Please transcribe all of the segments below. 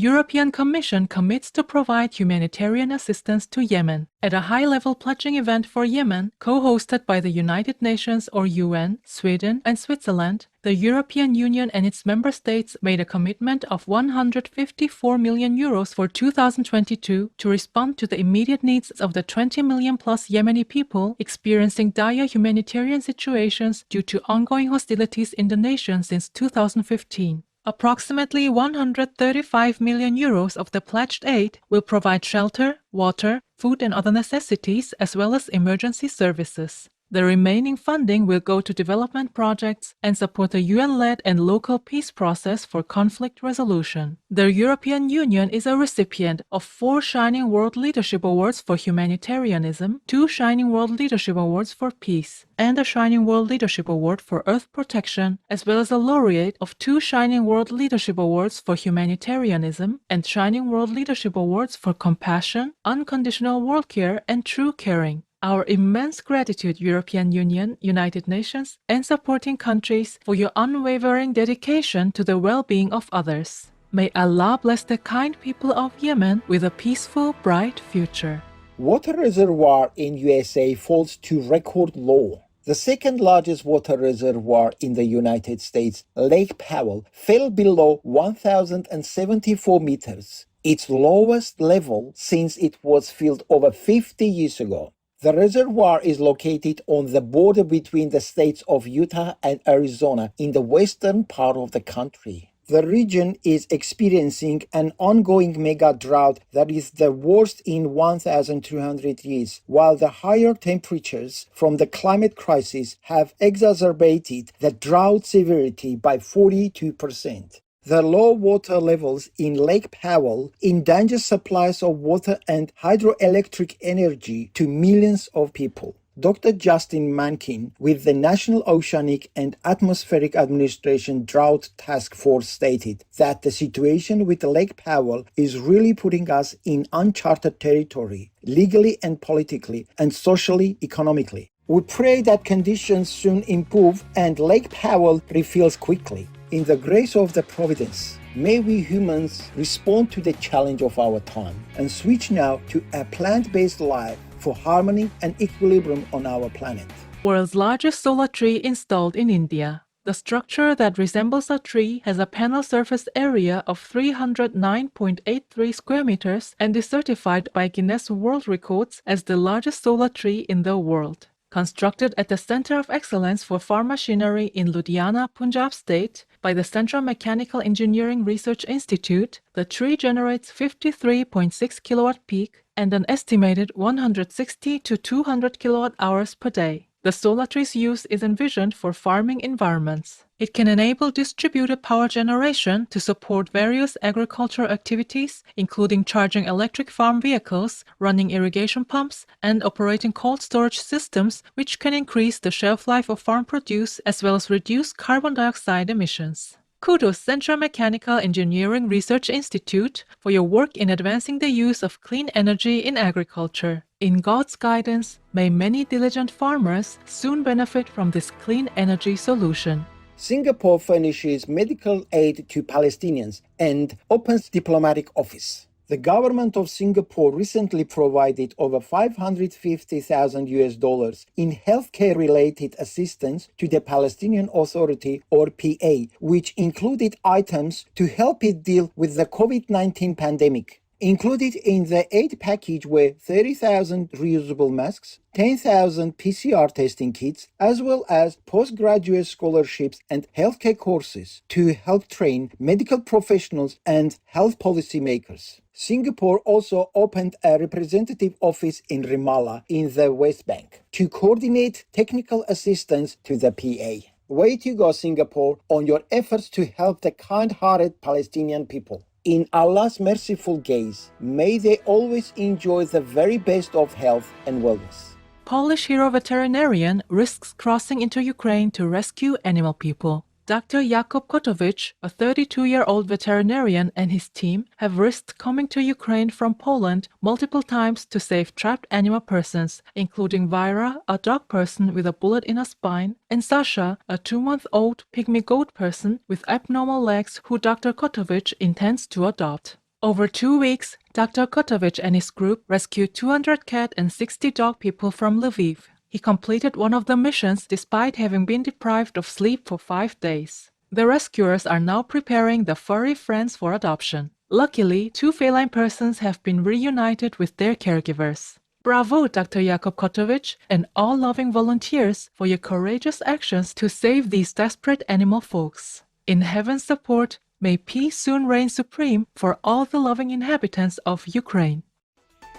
European Commission commits to provide humanitarian assistance to Yemen. At a high-level pledging event for Yemen, co-hosted by the United Nations or UN, Sweden and Switzerland, the European Union and its member states made a commitment of 154 million euros for 2022 to respond to the immediate needs of the 20 million plus Yemeni people experiencing dire humanitarian situations due to ongoing hostilities in the nation since 2015. Approximately 135 million euros of the pledged aid will provide shelter, water, food and other necessities as well as emergency services. The remaining funding will go to development projects and support the UN-led and local peace process for conflict resolution. The European Union is a recipient of 4 Shining World Leadership Awards for Humanitarianism, 2 Shining World Leadership Awards for Peace, and a Shining World Leadership Award for Earth Protection, as well as a laureate of 2 Shining World Leadership Awards for Humanitarianism and Shining World Leadership Awards for Compassion, Unconditional World Care, and True Caring. Our immense gratitude, European Union, United Nations, and supporting countries for your unwavering dedication to the well-being of others. May Allah bless the kind people of Yemen with a peaceful, bright future. Water reservoir in USA falls to record low. The second largest water reservoir in the United States, Lake Powell, fell below 1,074 meters, its lowest level since it was filled over 50 years ago. The reservoir is located on the border between the states of Utah and Arizona in the western part of the country. The region is experiencing an ongoing mega drought that is the worst in 1,200 years, while the higher temperatures from the climate crisis have exacerbated the drought severity by 42%. The low water levels in Lake Powell endanger supplies of water and hydroelectric energy to millions of people. Dr. Justin Mankin with the National Oceanic and Atmospheric Administration Drought Task Force stated that the situation with Lake Powell is really putting us in uncharted territory, legally and politically, and socially, economically. We pray that conditions soon improve and Lake Powell refills quickly. In the grace of the providence, may we humans respond to the challenge of our time and switch now to a plant-based life for harmony and equilibrium on our planet. World's largest solar tree installed in India. The structure that resembles a tree has a panel surface area of 309.83 square meters and is certified by Guinness World Records as the largest solar tree in the world. Constructed at the Center of Excellence for Farm Machinery in Ludhiana, Punjab State, by the Central Mechanical Engineering Research Institute, the tree generates 53.6 kilowatt peak and an estimated 160 to 200 kilowatt hours per day. The solar tree's use is envisioned for farming environments. It can enable distributed power generation to support various agricultural activities, including charging electric farm vehicles, running irrigation pumps, and operating cold storage systems, which can increase the shelf life of farm produce as well as reduce carbon dioxide emissions. Kudos Central Mechanical Engineering Research Institute for your work in advancing the use of clean energy in agriculture. In God's guidance, may many diligent farmers soon benefit from this clean energy solution. Singapore furnishes medical aid to Palestinians and opens diplomatic office. The government of Singapore recently provided over $550,000 in healthcare-related assistance to the Palestinian Authority, or PA, which included items to help it deal with the COVID-19 pandemic. Included in the aid package were 30,000 reusable masks, 10,000 PCR testing kits, as well as postgraduate scholarships and healthcare courses to help train medical professionals and health policy makers. Singapore also opened a representative office in Ramallah in the West Bank to coordinate technical assistance to the PA. Way to go, Singapore, on your efforts to help the kind-hearted Palestinian people. In Allah's merciful gaze, may they always enjoy the very best of health and wellness. Polish hero veterinarian risks crossing into Ukraine to rescue animal people. Dr. Jakub Kotowicz, a 32-year-old veterinarian, and his team have risked coming to Ukraine from Poland multiple times to save trapped animal persons, including Vyra, a dog person with a bullet in her spine, and Sasha, a 2-month-old pygmy goat person with abnormal legs who Dr. Kotowicz intends to adopt. Over 2 weeks, Dr. Kotovich and his group rescued 200 cat and 60 dog people from Lviv. He completed one of the missions despite having been deprived of sleep for 5 days. The rescuers are now preparing the furry friends for adoption. Luckily, 2 feline persons have been reunited with their caregivers. Bravo, Dr. Jakub Kotovich and all loving volunteers for your courageous actions to save these desperate animal folks. In heaven's support, may peace soon reign supreme for all the loving inhabitants of Ukraine.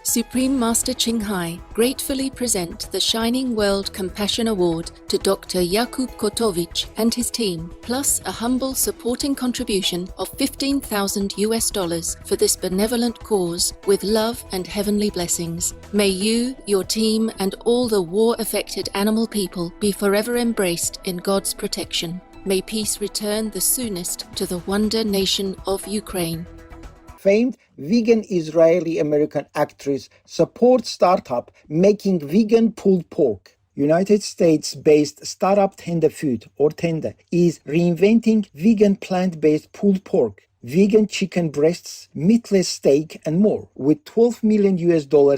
Supreme Master Ching Hai gratefully present the Shining World Compassion Award to Dr. Jakub Kotovich and his team, plus a humble supporting contribution of $15,000 for this benevolent cause with love and heavenly blessings. May you, your team, and all the war-affected animal people be forever embraced in God's protection. May peace return the soonest to the wonder nation of Ukraine. Famed vegan Israeli-American actress supports startup making vegan pulled pork. United States-based startup Tender Food, or Tender, is reinventing vegan plant-based pulled pork, vegan chicken breasts, meatless steak, and more, with $12 million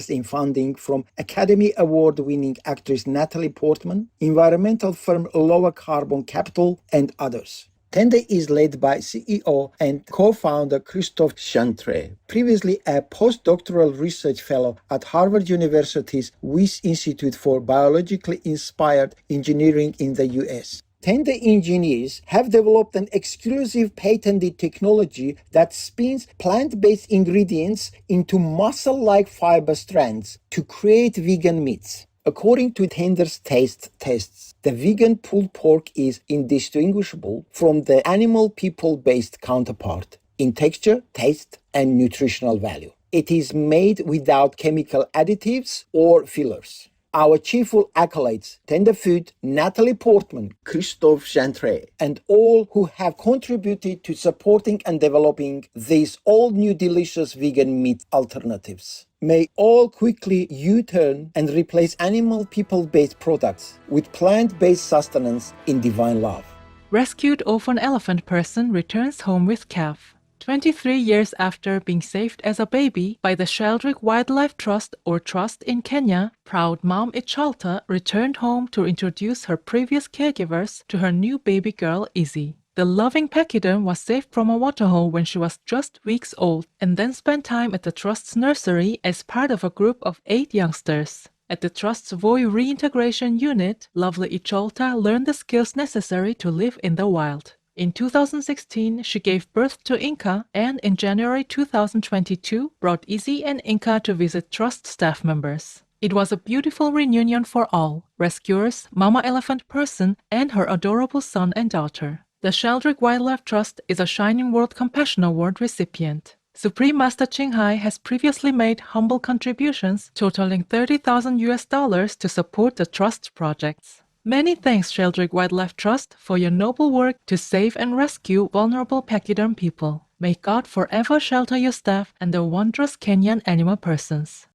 in funding from Academy Award-winning actress Natalie Portman, environmental firm Lower Carbon Capital, and others. Tender is led by CEO and co-founder Christophe Chantre, previously a postdoctoral research fellow at Harvard University's Wyss Institute for Biologically Inspired Engineering in the US. Tender engineers have developed an exclusive patented technology that spins plant-based ingredients into muscle-like fiber strands to create vegan meats. According to Tender's taste tests, the vegan pulled pork is indistinguishable from the animal people-based counterpart in texture, taste, and nutritional value. It is made without chemical additives or fillers. Our cheerful accolades, Tender Food, Natalie Portman, Christophe Chantre, and all who have contributed to supporting and developing these all-new delicious vegan meat alternatives. May all quickly U-turn and replace animal people-based products with plant-based sustenance in divine love. Rescued orphan elephant person returns home with calf. 23 years after being saved as a baby by the Sheldrick Wildlife Trust or Trust in Kenya, proud mom Ichalta returned home to introduce her previous caregivers to her new baby girl Izzy. The loving pachyderm was saved from a waterhole when she was just weeks old and then spent time at the Trust's nursery as part of a group of 8 youngsters. At the Trust's Voi Reintegration Unit, lovely Ichalta learned the skills necessary to live in the wild. In 2016, she gave birth to Inca and in January 2022 brought Izzy and Inca to visit Trust staff members. It was a beautiful reunion for all, rescuers, Mama Elephant Person, and her adorable son and daughter. The Sheldrick Wildlife Trust is a Shining World Compassion Award recipient. Supreme Master Ching Hai has previously made humble contributions totaling $30,000 to support the Trust's projects. Many thanks, Sheldrick Wildlife Trust, for your noble work to save and rescue vulnerable pachyderm people. May God forever shelter your staff and the wondrous Kenyan animal persons.